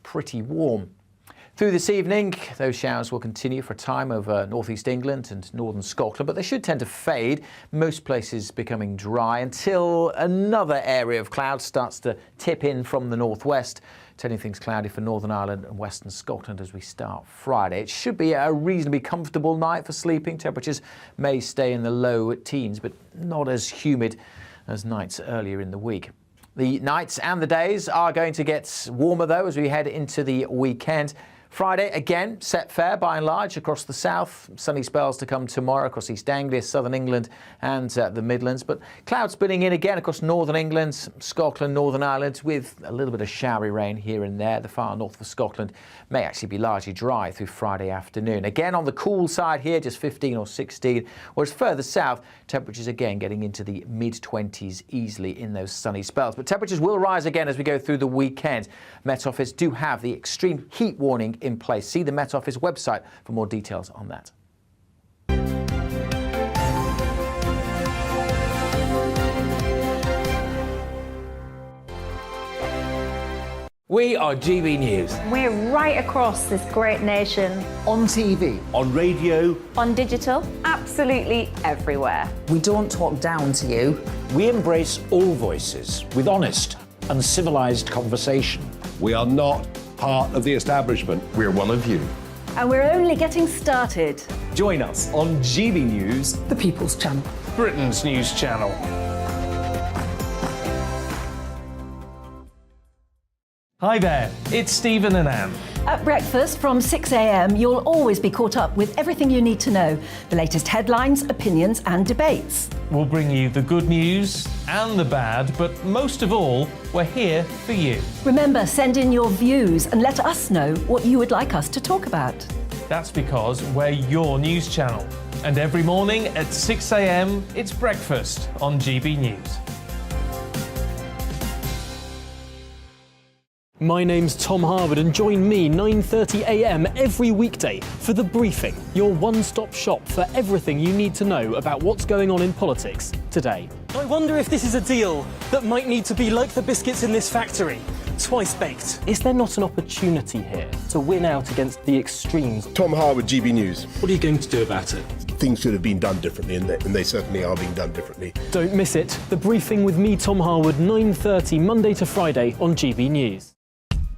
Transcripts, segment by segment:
pretty warm. Through this evening, those showers will continue for a time over northeast England and northern Scotland, but they should tend to fade, most places becoming dry until another area of cloud starts to tip in from the northwest, turning things cloudy for Northern Ireland and western Scotland as we start Friday. It should be a reasonably comfortable night for sleeping. Temperatures may stay in the low teens, but not as humid as nights earlier in the week. The nights and the days are going to get warmer, though, as we head into the weekend. Friday, again, set fair by and large across the south. Sunny spells to come tomorrow across East Anglia, southern England and the Midlands. But clouds spinning in again across northern England, Scotland, Northern Ireland, with a little bit of showery rain here and there. The far north of Scotland may actually be largely dry through Friday afternoon. Again, on the cool side here, just 15 or 16, whereas further south, temperatures again getting into the mid-20s easily in those sunny spells. But temperatures will rise again as we go through the weekend. Met Office do have the extreme heat warning in place. See the Met Office website for more details on that. We are GB News. We're right across this great nation. On TV. On radio. On digital. Absolutely everywhere. We don't talk down to you. We embrace all voices with honest and civilised conversation. We are not part of the establishment. We're one of you. And we're only getting started. Join us on GB News, The People's Channel. Britain's news channel. Hi there, it's Stephen and Anne. At breakfast from 6 a.m, you'll always be caught up with everything you need to know, the latest headlines, opinions and debates. We'll bring you the good news and the bad, but most of all, we're here for you. Remember, send in your views and let us know what you would like us to talk about. That's because we're your news channel. And every morning at 6 a.m, it's breakfast on GB News. My name's Tom Harwood and join me 9:30 a.m. every weekday for The Briefing, your one-stop shop for everything you need to know about what's going on in politics today. I wonder if this is a deal that might need to be like the biscuits in this factory, twice baked. Is there not an opportunity here to win out against the extremes? Tom Harwood, GB News. What are you going to do about it? Things should have been done differently, and they certainly are being done differently. Don't miss it. The Briefing with me, Tom Harwood, 9:30 Monday to Friday on GB News.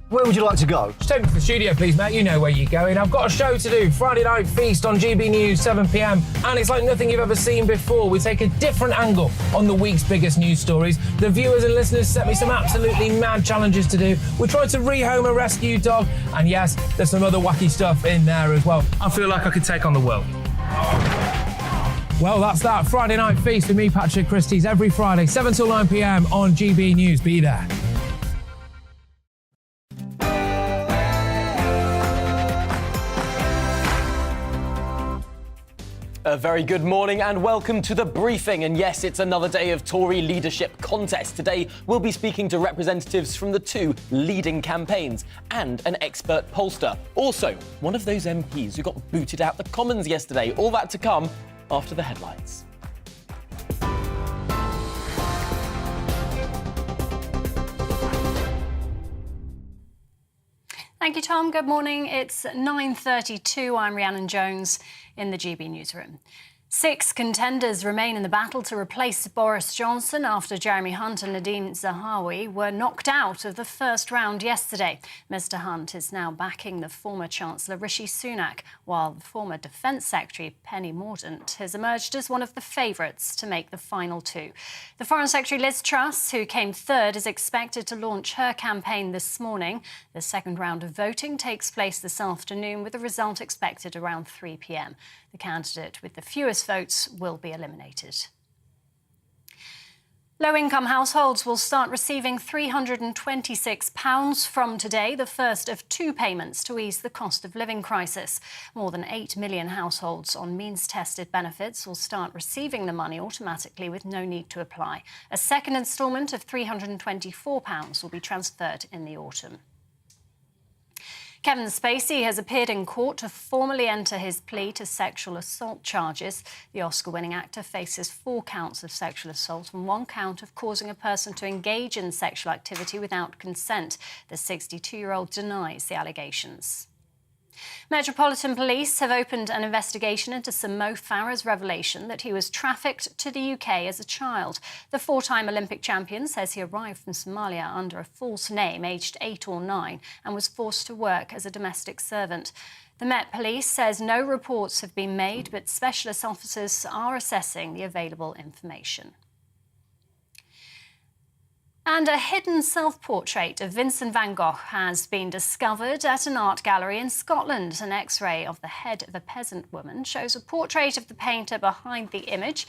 Where would you like to go? Just take me to the studio, please, mate. You know where you're going. I've got a show to do. Friday Night Feast on GB News, 7 p.m. And it's like nothing you've ever seen before. We take a different angle on the week's biggest news stories. The viewers and listeners set me some absolutely mad challenges to do. We tried to rehome a rescue dog. And yes, there's some other wacky stuff in there as well. I feel like I could take on the world. Well, that's that. Friday Night Feast with me, Patrick Christie's, every Friday, 7 till 9 p.m. on GB News. Be there. A very good morning and welcome to The Briefing. And yes, it's another day of Tory leadership contest. Today, we'll be speaking to representatives from the two leading campaigns and an expert pollster. Also, one of those MPs who got booted out the Commons yesterday. All that to come after the headlines. Thank you, Tom. Good morning. It's 9:32. I'm Rhiannon Jones in the GB newsroom. 6 contenders remain in the battle to replace Boris Johnson after Jeremy Hunt and Nadine Zahawi were knocked out of the first round yesterday. Mr Hunt is now backing the former Chancellor Rishi Sunak, while the former Defence Secretary Penny Mordaunt has emerged as one of the favourites to make the final 2. The Foreign Secretary Liz Truss, who came third, is expected to launch her campaign this morning. The second round of voting takes place this afternoon, with the result expected around 3 p.m. The candidate with the fewest votes will be eliminated. Low-income households will start receiving £326 from today, the first of 2 payments to ease the cost of living crisis. More than 8 million households on means-tested benefits will start receiving the money automatically with no need to apply. A second instalment of £324 will be transferred in the autumn. Kevin Spacey has appeared in court to formally enter his plea to sexual assault charges. The Oscar-winning actor faces 4 counts of sexual assault and 1 count of causing a person to engage in sexual activity without consent. The 62-year-old denies the allegations. Metropolitan Police have opened an investigation into Sir Mo Farah's revelation that he was trafficked to the UK as a child. The 4-time Olympic champion says he arrived from Somalia under a false name, aged 8 or 9, and was forced to work as a domestic servant. The Met Police says no reports have been made, but specialist officers are assessing the available information. And a hidden self-portrait of Vincent van Gogh has been discovered at an art gallery in Scotland. An X-ray of the head of a peasant woman shows a portrait of the painter behind the image.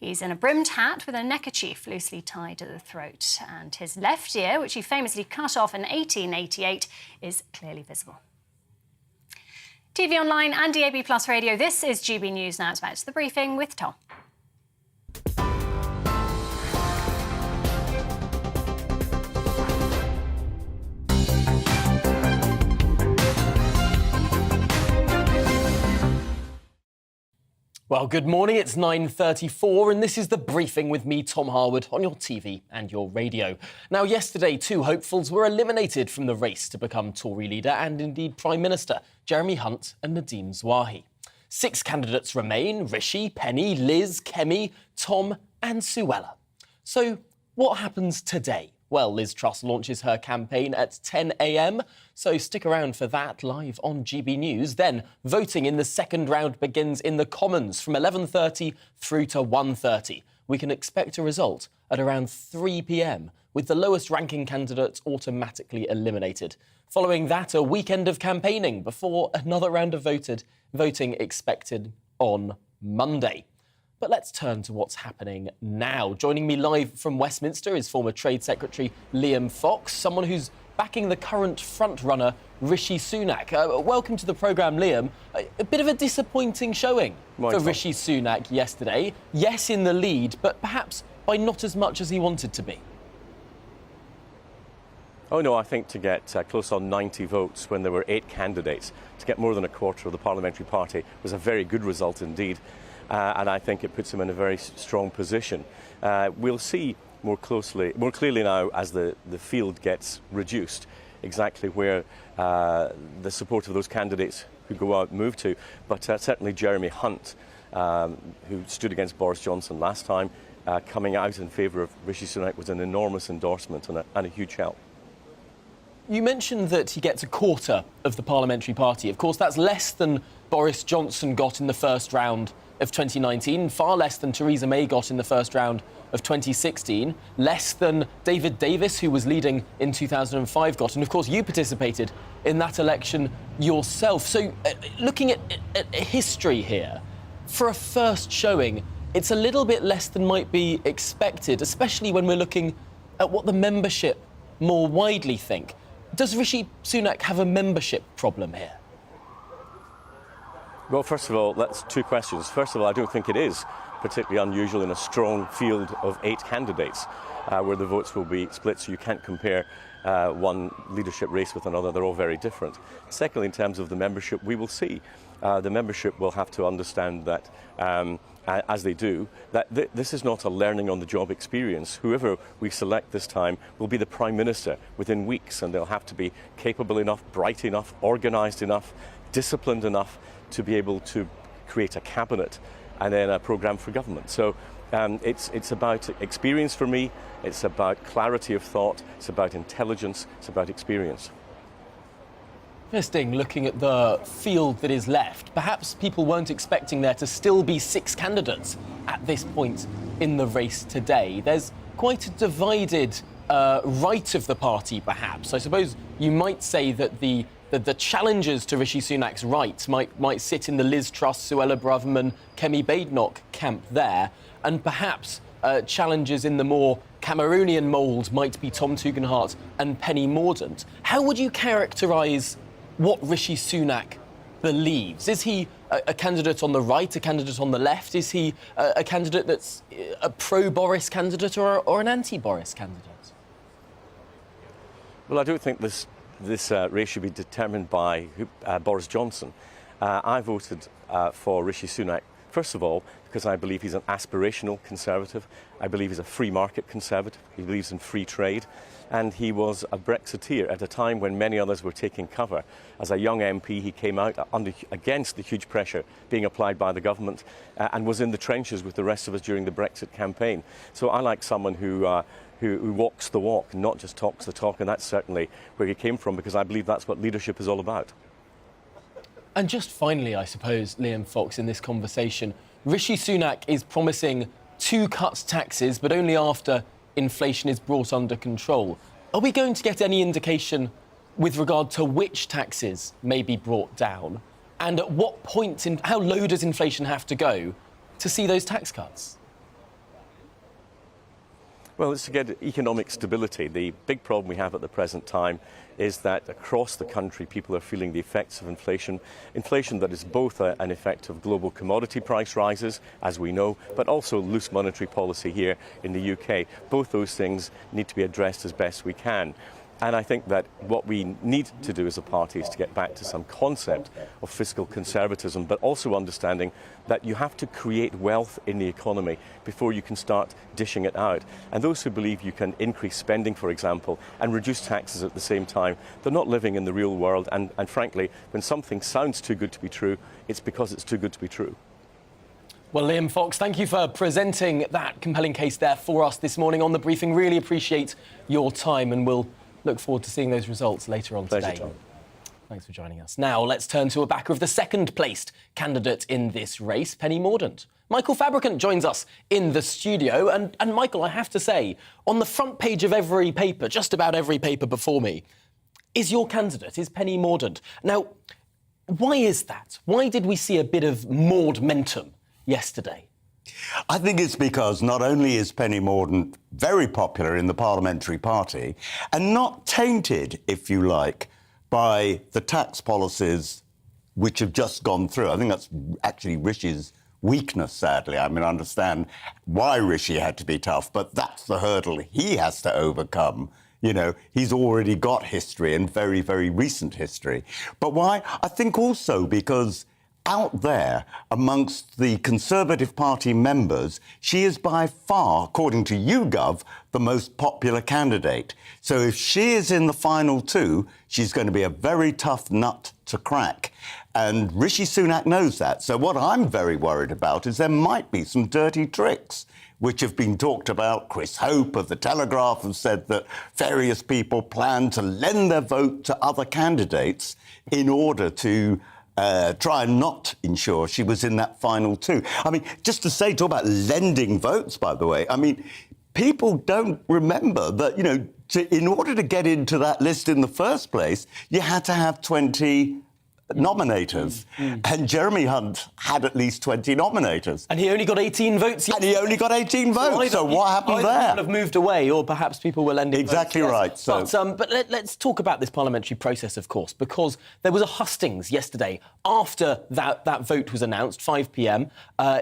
He's in a brimmed hat with a neckerchief loosely tied to the throat, and his left ear, which he famously cut off in 1888, is clearly visible. TV online and DAB+ radio, this is GB News. Now it's back to the briefing with Tom. Well, good morning. It's 9:34 and this is The Briefing with me, Tom Harwood, on your TV and your radio. Now, yesterday, 2 hopefuls were eliminated from the race to become Tory leader and indeed Prime Minister, Jeremy Hunt and Nadine Zahawi. 6 candidates remain: Rishi, Penny, Liz, Kemi, Tom and Suella. So, what happens today? Well, Liz Truss launches her campaign at 10 a.m, so stick around for that live on GB News. Then, voting in the second round begins in the Commons from 11:30 through to 1:30. We can expect a result at around 3 p.m, with the lowest-ranking candidates automatically eliminated. Following that, a weekend of campaigning before another round of voting expected on Monday. But let's turn to what's happening now. Joining me live from Westminster is former Trade Secretary Liam Fox, someone who's backing the current front-runner Rishi Sunak. Welcome to the programme, Liam. A bit of a disappointing showing for Rishi Sunak yesterday. Yes, in the lead, but perhaps by not as much as he wanted to be. Oh no, I think to get close on 90 votes when there were 8 candidates, to get more than a quarter of the parliamentary party was a very good result indeed. And I think it puts him in a very strong position. We'll see more clearly now as the field gets reduced, exactly where the support of those candidates who go out move to. But certainly Jeremy Hunt, who stood against Boris Johnson last time, coming out in favour of Rishi Sunak was an enormous endorsement and a huge help. You mentioned that he gets a quarter of the parliamentary party. Of course, that's less than Boris Johnson got in the first round of 2019, far less than Theresa May got in the first round of 2016, less than David Davis, who was leading in 2005, got. And of course, you participated in that election yourself. So looking at history here, for a first showing, it's a little bit less than might be expected, especially when we're looking at what the membership more widely think. Does Rishi Sunak have a membership problem here? Well, first of all, that's 2 questions. First of all, I don't think it is particularly unusual in a strong field of 8 candidates where the votes will be split, so you can't compare one leadership race with another. They're all very different. Secondly, in terms of the membership, we will see. The membership will have to understand that, as they do, that this is not a learning-on-the-job experience. Whoever we select this time will be the Prime Minister within weeks, and they'll have to be capable enough, bright enough, organised enough, disciplined enough to be able to create a cabinet and then a programme for government. So it's about experience for me, it's about clarity of thought, it's about intelligence, it's about experience. Interesting, looking at the field that is left. Perhaps people weren't expecting there to still be 6 candidates at this point in the race today. There's quite a divided right of the party, perhaps. I suppose you might say that the challengers to Rishi Sunak's right might sit in the Liz Truss, Suella Braverman, Kemi Badenoch camp there, and perhaps challengers in the more Cameroonian mould might be Tom Tugendhat and Penny Mordaunt. How would you characterise what Rishi Sunak believes? Is he a candidate on the right, a candidate on the left? Is he a candidate that's a pro-Boris candidate or an anti-Boris candidate? Well, I don't think this this race should be determined by Boris Johnson. I voted for Rishi Sunak, first of all, because I believe he's an aspirational Conservative. I believe he's a free market Conservative. He believes in free trade. And he was a Brexiteer at a time when many others were taking cover. As a young MP, he came out against the huge pressure being applied by the government and was in the trenches with the rest of us during the Brexit campaign. So I like someone who walks the walk, not just talks the talk, and that's certainly where he came from, because I believe that's what leadership is all about. And just finally, I suppose, Liam Fox, in this conversation, Rishi Sunak is promising to cut taxes, but only after inflation is brought under control. Are we going to get any indication with regard to which taxes may be brought down? And at what point, how low does inflation have to go to see those tax cuts? Well, it's to get economic stability. The big problem we have at the present time is that across the country people are feeling the effects of inflation. Inflation that is both an effect of global commodity price rises, as we know, but also loose monetary policy here in the UK. Both those things need to be addressed as best we can. And I think that what we need to do as a party is to get back to some concept of fiscal conservatism, but also understanding that you have to create wealth in the economy before you can start dishing it out. And those who believe you can increase spending, for example, and reduce taxes at the same time, they're not living in the real world. And frankly, when something sounds too good to be true, it's because it's too good to be true. Well, Liam Fox, thank you for presenting that compelling case there for us this morning on The Briefing. Really appreciate your time, and we'll look forward to seeing those results later on today. Pleasure, Tom. Thanks for joining us. Now, let's turn to a backer of the second-placed candidate in this race, Penny Mordaunt. Michael Fabricant joins us in the studio. And Michael, I have to say, on the front page of every paper, just about every paper before me, is your candidate, is Penny Mordaunt. Now, why is that? Why did we see a bit of Mord-mentum yesterday? I think it's because not only is Penny Mordaunt very popular in the parliamentary party and not tainted, if you like, by the tax policies which have just gone through. I think that's actually Rishi's weakness, sadly. I mean, I understand why Rishi had to be tough, but that's the hurdle he has to overcome. You know, he's already got history, and very, very recent history. But why? I think also because out there, amongst the Conservative Party members, she is by far, according to YouGov, the most popular candidate. So if she is in the final two, she's going to be a very tough nut to crack. And Rishi Sunak knows that. So what I'm very worried about is there might be some dirty tricks which have been talked about. Chris Hope of The Telegraph have said that various people plan to lend their vote to other candidates in order to try and not ensure she was in that final two. I mean, just to say, talk about lending votes, by the way, I mean, people don't remember that, you know, in order to get into that list in the first place, you had to have 20 nominators. And Jeremy Hunt had at least 20 nominators. And he only got 18 votes. And he only got 18 votes. So what happened there? People have moved away, or perhaps people were lending exactly votes, yes. right. But let's talk about this parliamentary process, of course, because there was a hustings yesterday after that vote was announced, 5 p.m,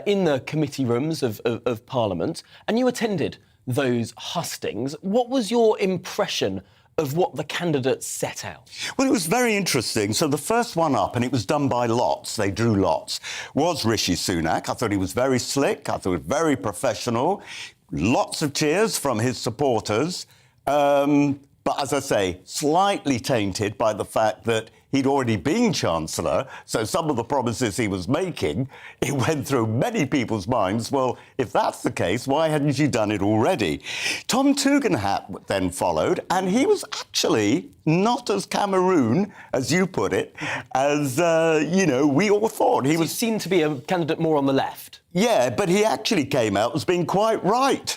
in the committee rooms of Parliament, and you attended those hustings. What was your impression of what the candidates set out? Well, it was very interesting. So the first one up, and it was done by lots, they drew lots, was Rishi Sunak. I thought he was very slick. I thought he was very professional. Lots of cheers from his supporters. But as I say, slightly tainted by the fact that he'd already been Chancellor, so some of the promises he was making, it went through many people's minds, well, if that's the case, why hadn't you done it already? Tom Tugendhat then followed, and he was actually not as Cameroon, as you put it, as, we all thought. He seemed to be a candidate more on the left. Yeah, but he actually came out as being quite right.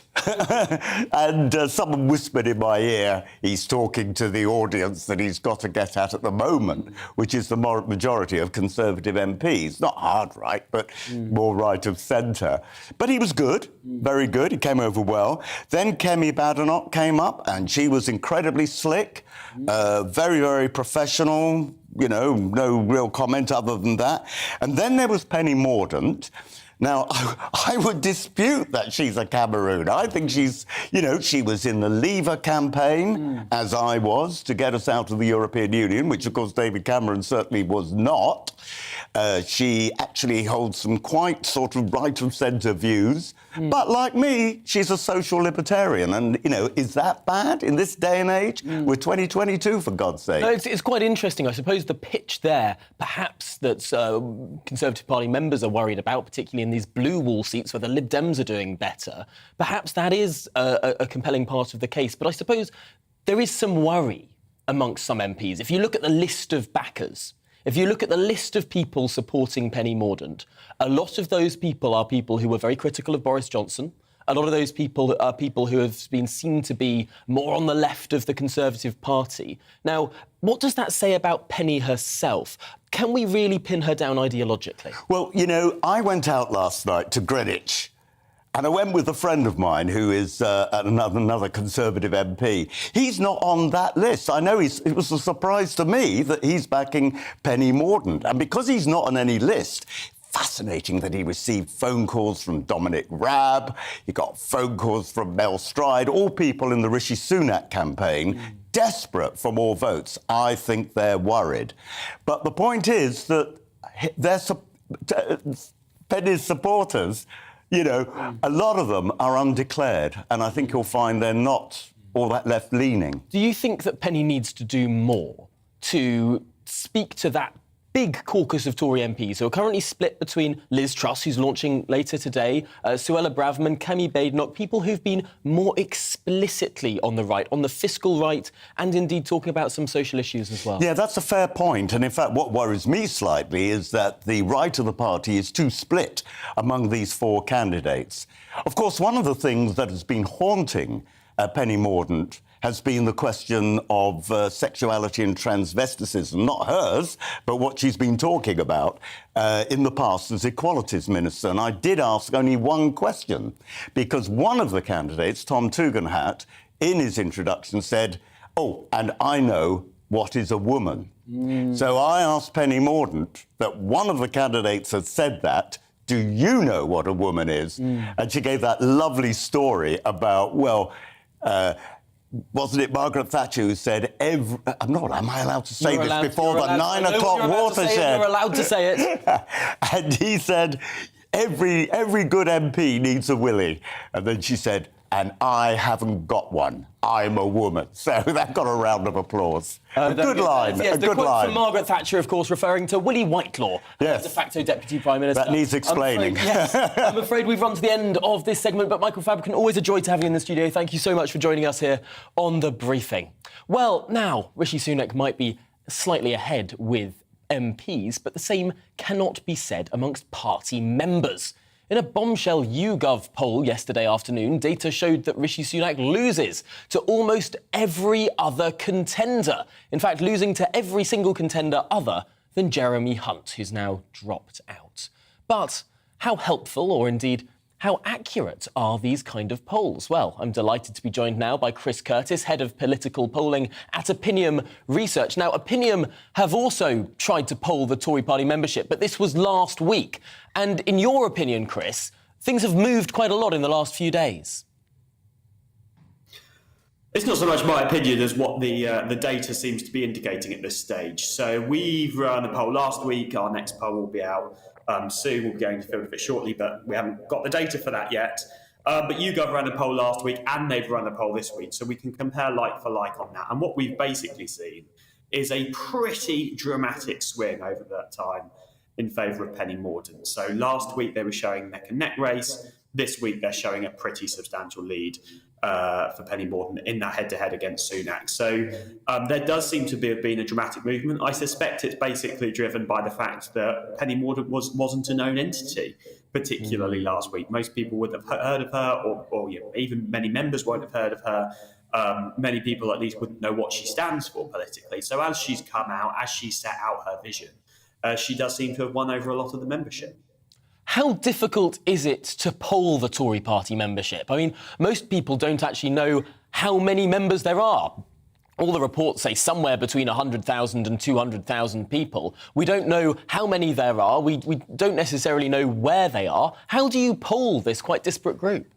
And someone whispered in my ear, he's talking to the audience that he's got to get at the moment, which is the majority of Conservative MPs. Not hard right, but more right of centre. But he was good, very good. He came over well. Then Kemi Badenoch came up, and she was incredibly slick, very, very professional, no real comment other than that. And then there was Penny Mordaunt. Now, I would dispute that she's a Cameroon. I think she's, she was in the Leaver campaign, as I was, to get us out of the European Union, which, of course, David Cameron certainly was not. She actually holds some quite sort of right-of-centre views. But like me, she's a social libertarian. And, is that bad in this day and age? We're 2022, for God's sake. No, it's quite interesting. I suppose the pitch there, perhaps, that Conservative Party members are worried about, particularly in these blue wall seats where the Lib Dems are doing better, perhaps that is a compelling part of the case. But I suppose there is some worry amongst some MPs. If you look at the list of backers, if you look at the list of people supporting Penny Mordaunt, a lot of those people are people who were very critical of Boris Johnson. A lot of those people are people who have been seen to be more on the left of the Conservative Party. Now, what does that say about Penny herself? Can we really pin her down ideologically? Well, I went out last night to Greenwich, and I went with a friend of mine who is another Conservative MP. He's not on that list. I know it was a surprise to me that he's backing Penny Mordaunt. And because he's not on any list, fascinating that he received phone calls from Dominic Raab, he got phone calls from Mel Stride, all people in the Rishi Sunak campaign, desperate for more votes. I think they're worried. But the point is that Penny's supporters, a lot of them are undeclared, and I think you'll find they're not all that left-leaning. Do you think that Penny needs to do more to speak to that big caucus of Tory MPs who are currently split between Liz Truss, who's launching later today, Suella Braverman, Kemi Badenoch, people who've been more explicitly on the right, on the fiscal right, and indeed talking about some social issues as well? Yeah, that's a fair point. And in fact, what worries me slightly is that the right of the party is too split among these four candidates. Of course, one of the things that has been haunting Penny Mordaunt has been the question of sexuality and transvesticism, not hers, but what she's been talking about in the past as Equalities Minister. And I did ask only one question, because one of the candidates, Tom Tugendhat, in his introduction said, "Oh, and I know what is a woman." So I asked Penny Mordaunt that one of the candidates had said that. Do you know what a woman is? And she gave that lovely story about, wasn't it Margaret Thatcher who said, am I allowed to say this before the 9 o'clock watershed? You're allowed to say it. And he said, every good MP needs a Willie. And then she said, and I haven't got one. I'm a woman. So that got a round of applause. A good line. Yes, a the good quote line. from Margaret Thatcher, of course, referring to Willie Whitelaw, yes, de facto Deputy Prime Minister. That needs explaining. I'm afraid we've run to the end of this segment, but Michael Fabricant, always a joy to have you in the studio. Thank you so much for joining us here on The Briefing. Well, now, Rishi Sunak might be slightly ahead with MPs, but the same cannot be said amongst party members. In a bombshell YouGov poll yesterday afternoon, data showed that Rishi Sunak loses to almost every other contender. In fact, losing to every single contender other than Jeremy Hunt, who's now dropped out. But how helpful, or indeed how accurate, are these kind of polls? Well, I'm delighted to be joined now by Chris Curtis, head of political polling at Opinium Research. Now, Opinium have also tried to poll the Tory party membership, but this was last week. And in your opinion, Chris, things have moved quite a lot in the last few days. It's not so much my opinion as what the data seems to be indicating at this stage. So we've run a poll last week. Our next poll will be out soon. We'll be going to film it shortly, but we haven't got the data for that yet. But YouGov ran a poll last week and they've run a poll this week, so we can compare like for like on that. And what we've basically seen is a pretty dramatic swing over that time in favour of Penny Mordaunt. So last week they were showing neck and neck race. This week they're showing a pretty substantial lead for Penny Mordaunt in that head-to-head against Sunak. So there does seem to have been a dramatic movement. I suspect it's basically driven by the fact that Penny Mordaunt wasn't a known entity, particularly last week. Most people would have heard of her, or even many members won't have heard of her. Many people at least wouldn't know what she stands for politically. So as she's come out, as she set out her vision, she does seem to have won over a lot of the membership. How difficult is it to poll the Tory party membership? I mean, most people don't actually know how many members there are. all the reports say somewhere between 100,000 and 200,000 people. We don't know how many there are. We don't necessarily know where they are. How do you poll this quite disparate group?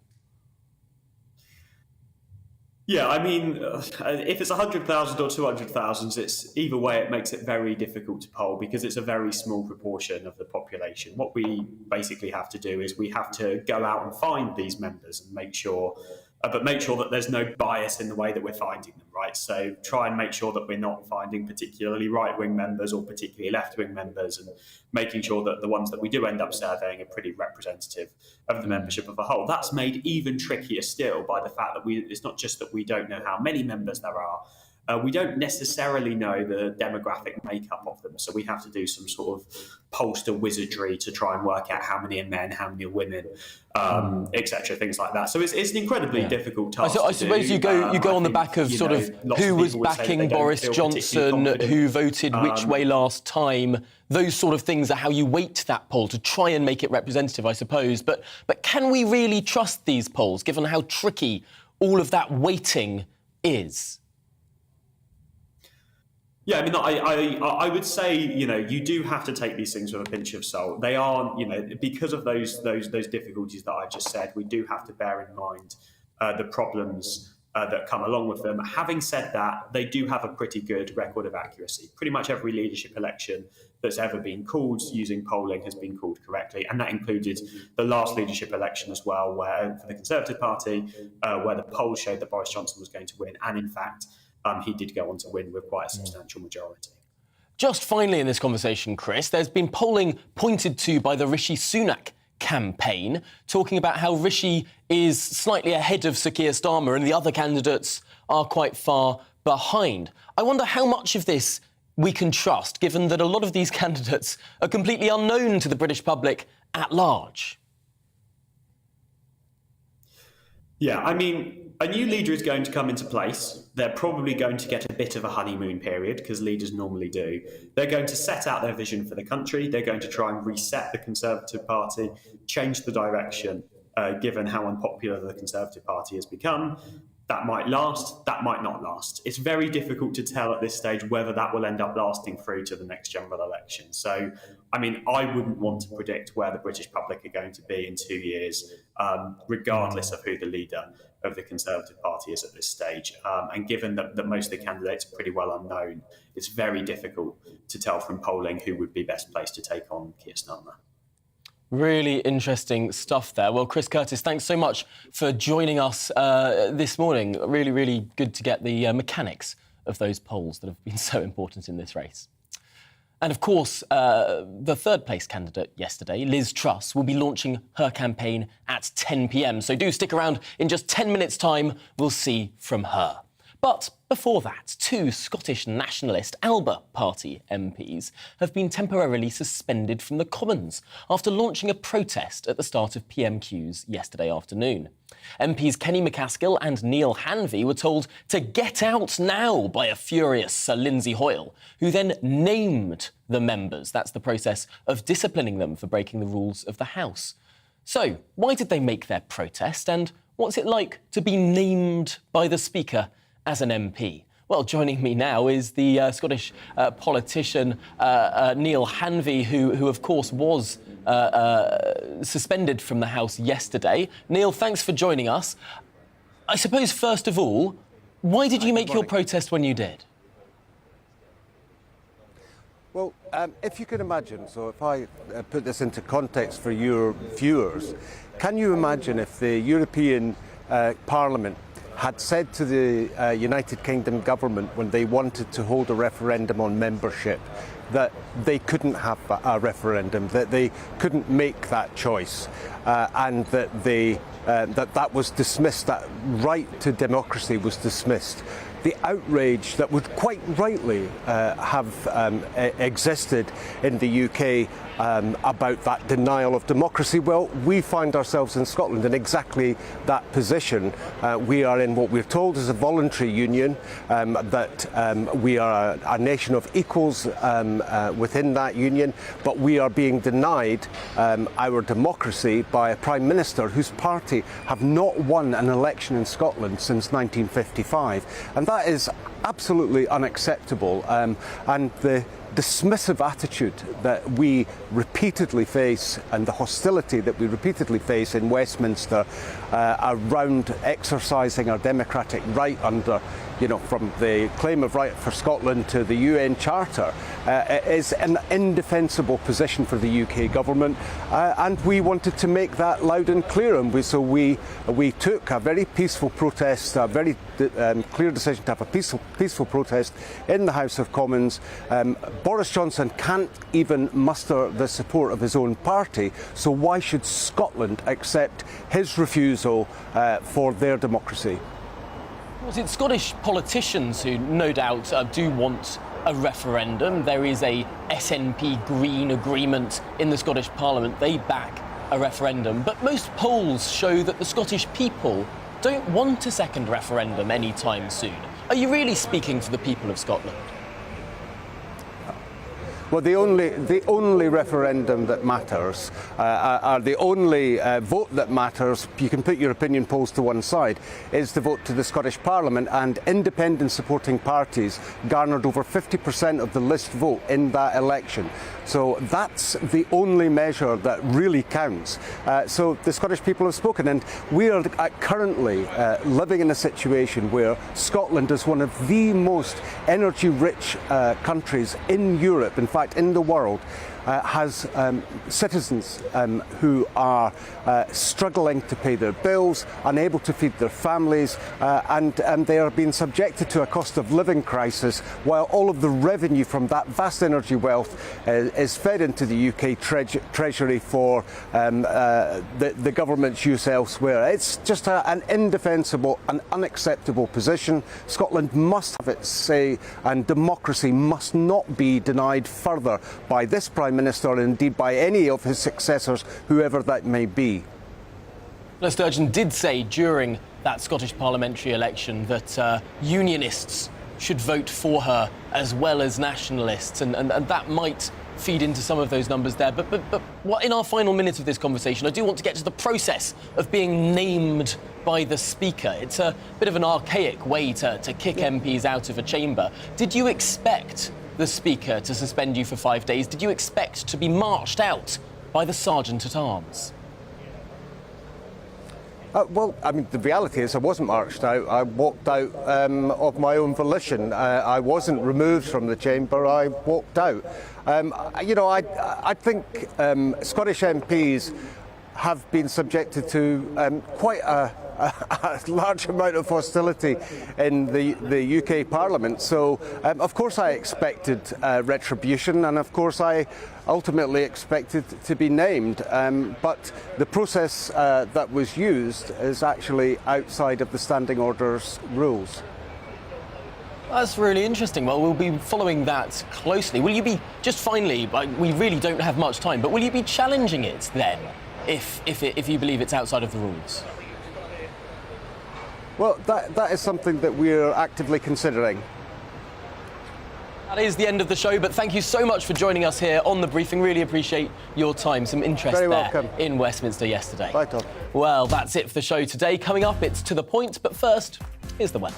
Yeah, I mean, if it's 100,000 or 200,000, it's either way, it makes it very difficult to poll because it's a very small proportion of the population. What we basically have to do is we have to go out and find these members and make sure that there's no bias in the way that we're finding them, right? So try and make sure that we're not finding particularly right-wing members or particularly left-wing members, and making sure that the ones that we do end up surveying are pretty representative of the membership of a whole. That's made even trickier still by the fact that it's not just that we don't know how many members there are, we don't necessarily know the demographic makeup of them. So we have to do some sort of pollster wizardry to try and work out how many are men, how many are women, etc., things like that. So it's an incredibly difficult task. I suppose you go on the back of sort of who was backing Boris Johnson, who voted which way last time. Those sort of things are how you weight that poll to try and make it representative, I suppose. But can we really trust these polls, given how tricky all of that weighting is? Yeah, I mean, I would say, you do have to take these things with a pinch of salt. They are, because of those difficulties that I just said, we do have to bear in mind the problems that come along with them. Having said that, they do have a pretty good record of accuracy. Pretty much every leadership election that's ever been called using polling has been called correctly, and that included the last leadership election as well, where for the Conservative Party, where the polls showed that Boris Johnson was going to win, and in fact, he did go on to win with quite a substantial majority. Just finally in this conversation, Chris, there's been polling pointed to by the Rishi Sunak campaign, talking about how Rishi is slightly ahead of Sir Keir Starmer and the other candidates are quite far behind. I wonder how much of this we can trust, given that a lot of these candidates are completely unknown to the British public at large. Yeah, I mean, a new leader is going to come into place. They're probably going to get a bit of a honeymoon period, because leaders normally do. They're going to set out their vision for the country. They're going to try and reset the Conservative Party, change the direction, given how unpopular the Conservative Party has become. That might last, that might not last. It's very difficult to tell at this stage whether that will end up lasting through to the next general election. So, I mean, I wouldn't want to predict where the British public are going to be in 2 years, regardless of who the leader of the Conservative Party is at this stage. And given that most of the candidates are pretty well unknown, it's very difficult to tell from polling who would be best placed to take on Keir Starmer. Really interesting stuff there. Well, Chris Curtis, thanks so much for joining us this morning. Really, really good to get the mechanics of those polls that have been so important in this race. And of course, the third place candidate yesterday, Liz Truss, will be launching her campaign at 10 p.m. So do stick around. In just 10 minutes' time, we'll see from her. But before that, two Scottish nationalist Alba Party MPs have been temporarily suspended from the Commons after launching a protest at the start of PMQs yesterday afternoon. MPs Kenny MacAskill and Neil Hanvey were told to get out now by a furious Sir Lindsay Hoyle, who then named the members. That's the process of disciplining them for breaking the rules of the House. So, why did they make their protest, and what's it like to be named by the Speaker as an MP? Well, joining me now is the Scottish politician Neil Hanvey, who of course was suspended from the House yesterday. Neil, thanks for joining us. I suppose, first of all, why did you make your protest when you did? Well, if you can imagine, so if I put this into context for your viewers, can you imagine if the European Parliament had said to the United Kingdom government when they wanted to hold a referendum on membership that they couldn't have a referendum, that they couldn't make that choice, and that that was dismissed, that right to democracy was dismissed. The outrage that would quite rightly have existed in the UK about that denial of democracy, well, we find ourselves in Scotland in exactly that position. We are in what we're told is a voluntary union, that we are a nation of equals within that union, but we are being denied our democracy by a Prime Minister whose party have not won an election in Scotland since 1955. And that is absolutely unacceptable, and the dismissive attitude that we repeatedly face and the hostility that we repeatedly face in Westminster around exercising our democratic right under, from the claim of right for Scotland to the UN Charter is an indefensible position for the UK government, and we wanted to make that loud and clear, and we took a very peaceful protest, a very clear decision to have a peaceful protest in the House of Commons. Boris Johnson can't even muster the support of his own party, so why should Scotland accept his refusal for their democracy? Was it Scottish politicians who no doubt do want a referendum? There is a SNP Green agreement in the Scottish Parliament. They back a referendum. But most polls show that the Scottish people don't want a second referendum anytime soon. Are you really speaking for the people of Scotland? Well, the only referendum that matters, or the only vote that matters, you can put your opinion polls to one side, is the vote to the Scottish Parliament, and independent supporting parties garnered over 50% of the list vote in that election. So that's the only measure that really counts. So the Scottish people have spoken, and we are currently living in a situation where Scotland is one of the most energy-rich countries in Europe, in fact in the world, has citizens who are struggling to pay their bills, unable to feed their families, and they are being subjected to a cost of living crisis, while all of the revenue from that vast energy wealth is fed into the UK Treasury for the government's use elsewhere. It's just an indefensible and unacceptable position. Scotland must have its say, and democracy must not be denied further by this Prime Minister, and indeed by any of his successors, whoever that may be. Sturgeon did say during that Scottish parliamentary election that unionists should vote for her as well as nationalists, and that might feed into some of those numbers there. But what, in our final minute of this conversation, I do want to get to the process of being named by the Speaker. It's a bit of an archaic way to kick MPs out of a chamber. Did you expect the Speaker to suspend you for 5 days? Did you expect to be marched out by the Sergeant-at-Arms? Well, I mean, the reality is I wasn't marched out. I walked out of my own volition. I wasn't removed from the chamber. I walked out. I think Scottish MPs have been subjected to quite a large amount of hostility in the UK Parliament. So, of course, I expected retribution, and of course, I ultimately expected to be named. But the process that was used is actually outside of the standing orders rules. That's really interesting. Well, we'll be following that closely. Will you be, just finally, we really don't have much time, but will you be challenging it then, if you believe it's outside of the rules? Well, that is something that we're actively considering. That is the end of the show, but thank you so much for joining us here on The Briefing. Really appreciate your time. Some interest there in Westminster yesterday. Bye, Tom. Well, that's it for the show today. Coming up, it's To The Point, but first, here's the weather.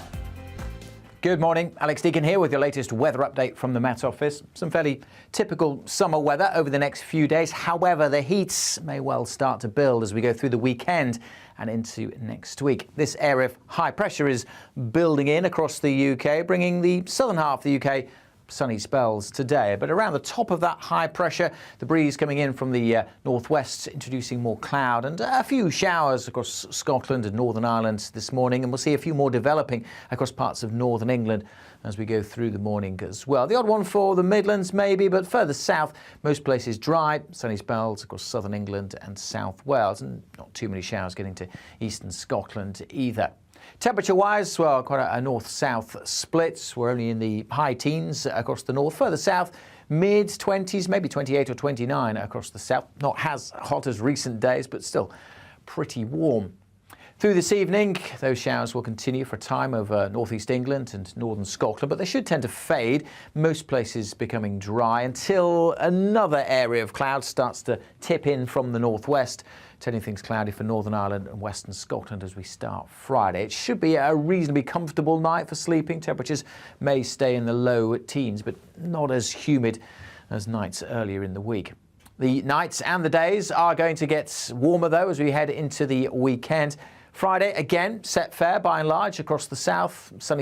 Good morning, Alex Deacon here with your latest weather update from the Met Office. Some fairly typical summer weather over the next few days. However, the heat may well start to build as we go through the weekend and into next week. This area of high pressure is building in across the UK, bringing the southern half of the UK sunny spells today, but around the top of that high pressure, the breeze coming in from the northwest, introducing more cloud and a few showers across Scotland and Northern Ireland this morning, and we'll see a few more developing across parts of northern England as we go through the morning as well. The odd one for the Midlands maybe, but further south, most places dry, sunny spells across southern England and South Wales, and not too many showers getting to eastern Scotland either. Temperature-wise, well, quite a north-south split. We're only in the high teens across the north. Further south, mid-20s, maybe 28 or 29 across the south. Not as hot as recent days, but still pretty warm. Through this evening, those showers will continue for a time over northeast England and northern Scotland, but they should tend to fade, most places becoming dry until another area of cloud starts to tip in from the northwest, turning things cloudy for Northern Ireland and western Scotland as we start Friday. It should be a reasonably comfortable night for sleeping. Temperatures may stay in the low teens, but not as humid as nights earlier in the week. The nights and the days are going to get warmer, though, as we head into the weekend. Friday, again, set fair by and large across the south. Sunny